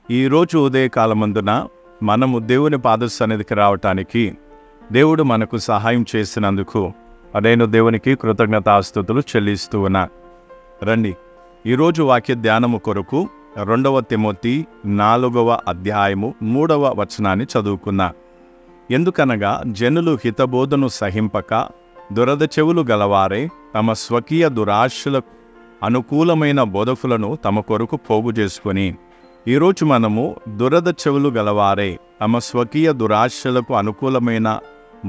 ఈరోజు ఉదయకాలమందున మనము దేవుని పాద సన్నిధికి రావటానికి దేవుడు మనకు సహాయం చేసినందుకు నేను దేవునికి కృతజ్ఞతాస్తుతులు చెల్లిస్తూ ఉన్నా. రండి, ఈరోజు వాక్య ధ్యానము కొరకు 2 తిమోతి 4వ అధ్యాయము 3వ వచనాన్ని చదువుకున్నా. ఎందుకనగా జనులు హితబోధను సహింపక దురద చెవులు గలవారే తమ స్వకీయ దురాశలకు అనుకూలమైన బోధకులను తమ కొరకు పోగు చేసుకొని, ఈరోజు మనము దురద చెవులు గలవారే తమ స్వకీయ దురాశలకు అనుకూలమైన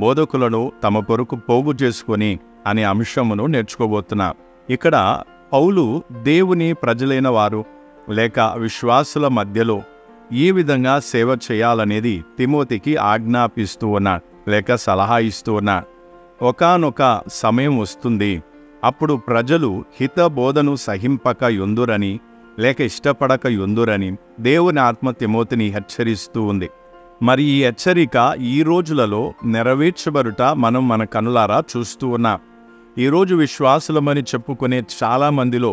బోధకులను తమ కొరకు పోగు చేసుకొని అనే అంశమును నేర్చుకోబోతున్నాం. ఇక్కడ పౌలు దేవుని ప్రజలైన వారు లేక విశ్వాసుల మధ్యలో ఏ విధంగా సేవ చేయాలనేది తిమోతికి ఆజ్ఞాపిస్తూ ఉన్నాడు, లేక సలహా ఇస్తూ ఉన్నాడు. ఒకానొక సమయం వస్తుంది, అప్పుడు ప్రజలు హితబోధను సహింపక యుందురని లేక ఇష్టపడక యుందురని దేవుని ఆత్మ తిమోతిని హెచ్చరిస్తూ ఉంది. మరి ఈ హెచ్చరిక ఈ రోజులలో నెరవేర్చబడుట మనం మన కనులారా చూస్తూ ఉన్నాం. ఈరోజు విశ్వాసులమని చెప్పుకునే చాలామందిలో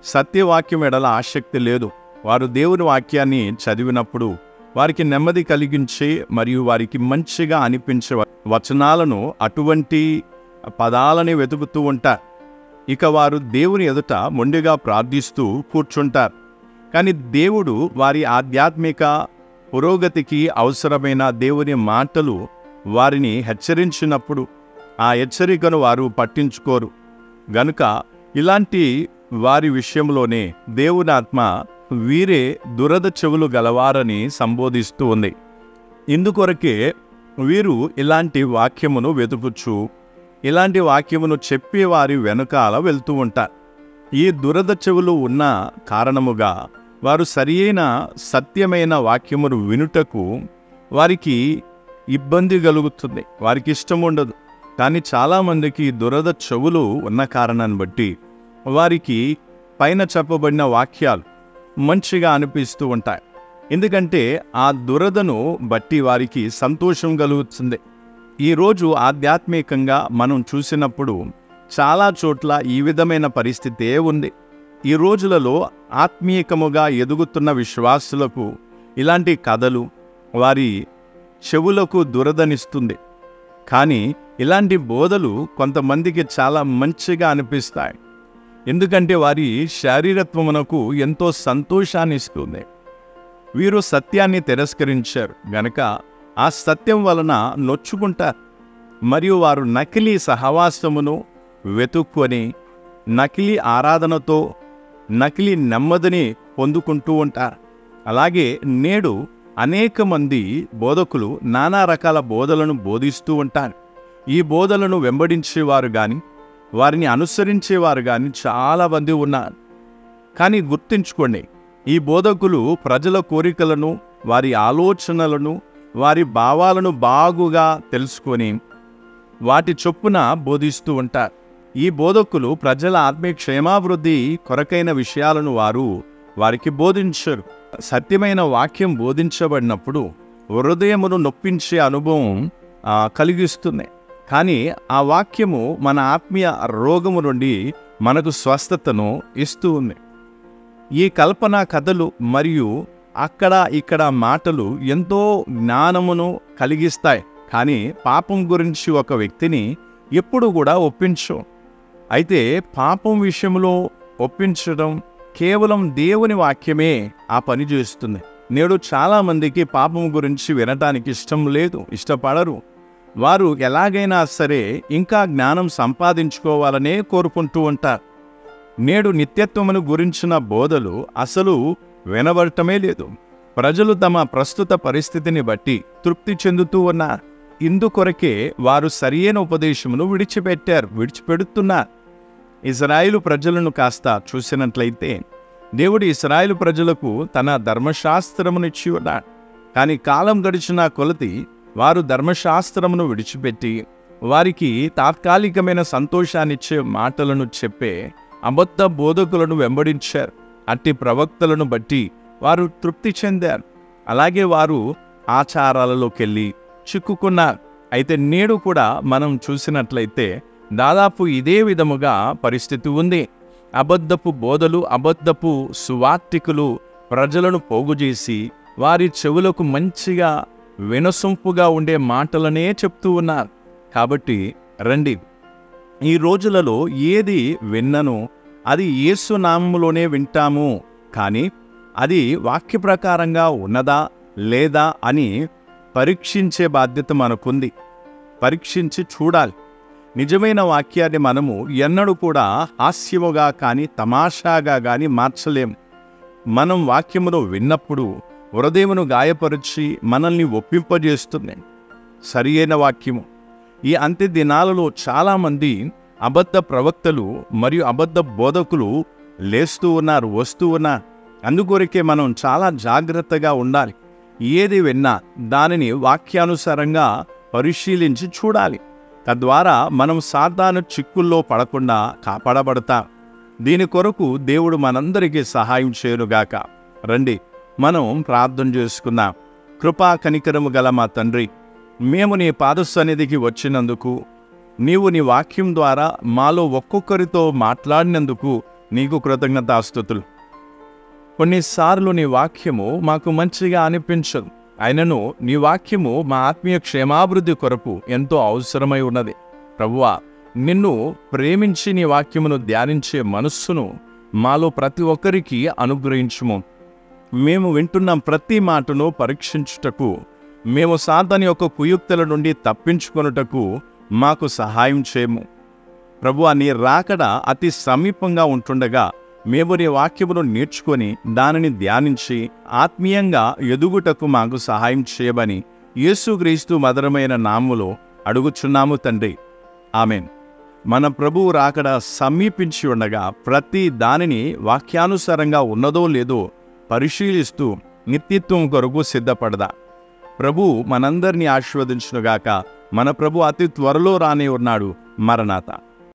సత్యవాక్యం ఎడల ఆసక్తి లేదు. వారు దేవుని వాక్యాన్ని చదివినప్పుడు వారికి నెమ్మది కలిగించే మరియు వారికి మంచిగా అనిపించే వచనాలను, అటువంటి పదాలని వెతుకుతూ ఉంటారు. ఇక వారు దేవుని ఎదుట మొండిగా ప్రార్థిస్తూ కూర్చుంటారు. కానీ దేవుడు వారి ఆధ్యాత్మిక పురోగతికి అవసరమైన దేవుని మాటలు వారిని హెచ్చరించినప్పుడు ఆ హెచ్చరికను వారు పట్టించుకోరు. గనుక ఇలాంటి వారి విషయంలోనే దేవుని ఆత్మ వీరే దురద చెవులు గలవారని సంబోధిస్తూ ఉంది. ఇందుకొరకే వీరు ఇలాంటి వాక్యమును వెతుకుచు ఇలాంటి వాక్యమును చెప్పేవారి వెనుకాల వెళ్తూ ఉంటారు. ఈ దురద చెవులు ఉన్న కారణముగా వారు సరియైన సత్యమైన వాక్యమును వినుటకు వారికి ఇబ్బంది కలుగుతుంది, వారికి ఇష్టం ఉండదు. కానీ చాలామందికి దురద చెవులు ఉన్న కారణాన్ని బట్టి వారికి పైన చెప్పబడిన వాక్యాలు మంచిగా అనిపిస్తూ ఉంటాయి. ఎందుకంటే ఆ దురదను బట్టి వారికి సంతోషం కలుగుతుంది. ఈరోజు ఆధ్యాత్మికంగా మనం చూసినప్పుడు చాలా చోట్ల ఈ విధమైన పరిస్థితే ఉంది. ఈ రోజులలో ఆత్మీయకముగా ఎదుగుతున్న విశ్వాసులకు ఇలాంటి కథలు వారి చెవులకు దురదనిస్తుంది. కానీ ఇలాంటి బోధలు కొంతమందికి చాలా మంచిగా అనిపిస్తాయి. ఎందుకంటే వారి శారీరత్వమునకు ఎంతో సంతోషాన్ని ఇస్తుంది. వీరు సత్యాన్ని తిరస్కరించారు గనక ఆ సత్యం వలన నొచ్చుకుంటారు. మరియు వారు నకిలీ సహవాసమును వెతుక్కొని నకిలీ ఆరాధనతో నకిలీ నెమ్మదిని పొందుకుంటూ ఉంటారు. అలాగే నేడు అనేక మంది బోధకులు నానా రకాల బోధలను బోధిస్తూ ఉంటారు. ఈ బోధలను వెంబడించేవారు కానీ వారిని అనుసరించేవారు కానీ చాలామంది ఉన్నారు. కానీ గుర్తుంచుకోండి, ఈ బోధకులు ప్రజల కోరికలను, వారి ఆలోచనలను, వారి భావాలను బాగుగా తెలుసుకొని వాటి చొప్పున బోధిస్తూ ఉంటారు. ఈ బోధకులు ప్రజల ఆత్మీయ క్షేమాభివృద్ధి కొరకైన విషయాలను వారికి బోధించరు. సత్యమైన వాక్యం బోధించబడినప్పుడు హృదయమును నొప్పించే అనుభవం కలిగిస్తుంది. కానీ ఆ వాక్యము మన ఆత్మీయ రోగము నుండి మనకు స్వస్థతను ఇస్తూ ఉంది. ఈ కల్పన కథలు మరియు అక్కడ ఇక్కడ మాటలు ఎంతో జ్ఞానమును కలిగిస్తాయి. కానీ పాపం గురించి ఒక వ్యక్తిని ఎప్పుడు కూడా ఒప్పించవు. అయితే పాపం విషయంలో ఒప్పించడం కేవలం దేవుని వాక్యమే ఆ పని చేస్తుంది. నేడు చాలామందికి పాపం గురించి వినటానికి ఇష్టం లేదు, ఇష్టపడరు. వారు ఎలాగైనా సరే ఇంకా జ్ఞానం సంపాదించుకోవాలనే కోరుకుంటూ ఉంటారు. నేడు నిత్యత్వమును గురించిన బోధలు అసలు వినబడటమే లేదు. ప్రజలు తమ ప్రస్తుత పరిస్థితిని బట్టి తృప్తి చెందుతూ ఉన్నారు. ఇందుకొరకే వారు సరియైన ఉపదేశమును విడిచిపెడుతున్నారు. ఇశ్రాయేలు ప్రజలను కాస్త చూసినట్లయితే దేవుడు ఇశ్రాయేలు ప్రజలకు తన ధర్మశాస్త్రమును ఇచ్చి ఉన్నాడు. కానీ కాలం గడిచిన కొలది వారు ధర్మశాస్త్రమును విడిచిపెట్టి వారికి తాత్కాలికమైన సంతోషాన్నిచ్చే మాటలను చెప్పే అబద్ధ బోధకులను వెంబడించారు. అట్టి ప్రవక్తలను బట్టి వారు తృప్తి చెందారు. అలాగే వారు ఆచారాలలోకెళ్ళి చిక్కుకున్నారు. అయితే నేడు కూడా మనం చూసినట్లయితే దాదాపు ఇదే విధముగా పరిస్థితి ఉంది. అబద్ధపు బోధలు, అబద్ధపు సువార్తికులు ప్రజలను పోగుచేసి వారి చెవులకు మంచిగా వినసొంపుగా ఉండే మాటలనే చెప్తూ ఉన్నారు. కాబట్టి రండి, ఈ రోజులలో ఏది విన్నను అది యేసు నామములోనే వింటాము, కానీ అది వాక్య ప్రకారంగా ఉన్నదా లేదా అని పరీక్షించే బాధ్యత మనకుంది. పరీక్షించి చూడాలి. నిజమైన వాక్యాన్ని మనము ఎన్నడూ కూడా హాస్యముగా కానీ తమాషాగా కానీ మార్చలేము. మనం వాక్యమును విన్నప్పుడు హృదయమును గాయపరిచి మనల్ని ఒప్పింపజేస్తుంది సరి అయిన వాక్యము. ఈ అంత్య దినాలలో చాలామంది అబద్ధ ప్రవక్తలు మరియు అబద్ధ బోధకులు లేస్తూ ఉన్నారు, వస్తూ ఉన్నారు. అందుకొరకే మనం చాలా జాగ్రత్తగా ఉండాలి. ఏది విన్నా దానిని వాక్యానుసారంగా పరిశీలించి చూడాలి. తద్వారా మనం సాతాను చిక్కుల్లో పడకుండా కాపాడబడతాం. దీని కొరకు దేవుడు మనందరికీ సహాయం చేయునుగాక. రండి, మనం ప్రార్థన చేసుకుందాం. కృపా కనికరము గల మా తండ్రి, మేము నీ పాదసన్నిధికి వచ్చినందుకు, నీవు నీ వాక్యం ద్వారా మాలో ఒక్కొక్కరితో మాట్లాడినందుకు నీకు కృతజ్ఞతాస్తుతులు. కొన్నిసార్లు నీ వాక్యము మాకు మంచిగా అనిపించదు, అయినను నీ వాక్యము మా ఆత్మీయ క్షేమాభివృద్ధి కొరకు ఎంతో అవసరమై ఉన్నది. ప్రభువా, నిన్ను ప్రేమించి నీ వాక్యమును ధ్యానించే మనస్సును మాలో ప్రతి ఒక్కరికి అనుగ్రహించుము. మేము వింటున్న ప్రతి మాటను పరీక్షించుటకు, మేము సాతాను యొక్క కుయుక్తుల నుండి తప్పించుకొనుటకు మాకు సహాయం చేయము. ప్రభువా, నీ రాకడ అతి సమీపంగా ఉంటుండగా మేము నీ వాక్యమును నేర్చుకొని దానిని ధ్యానించి ఆత్మీయంగా ఎదుగుటకు మాకు సహాయం చేయమని యేసుక్రీస్తు మధురమైన నామములో అడుగుచున్నాము తండ్రి. ఆమేన్. మన ప్రభువు రాకడ సమీపించి ఉండగా ప్రతి దానిని వాక్యానుసారంగా ఉన్నదో లేదో పరిశీలిస్తూ నిత్యత్వం కొరకు సిద్ధపడదా. ప్రభువు మనందరినీ ఆశీర్వదించునుగాక. మన ప్రభు అతి త్వరలో రానే ఉన్నాడు. మరణాత.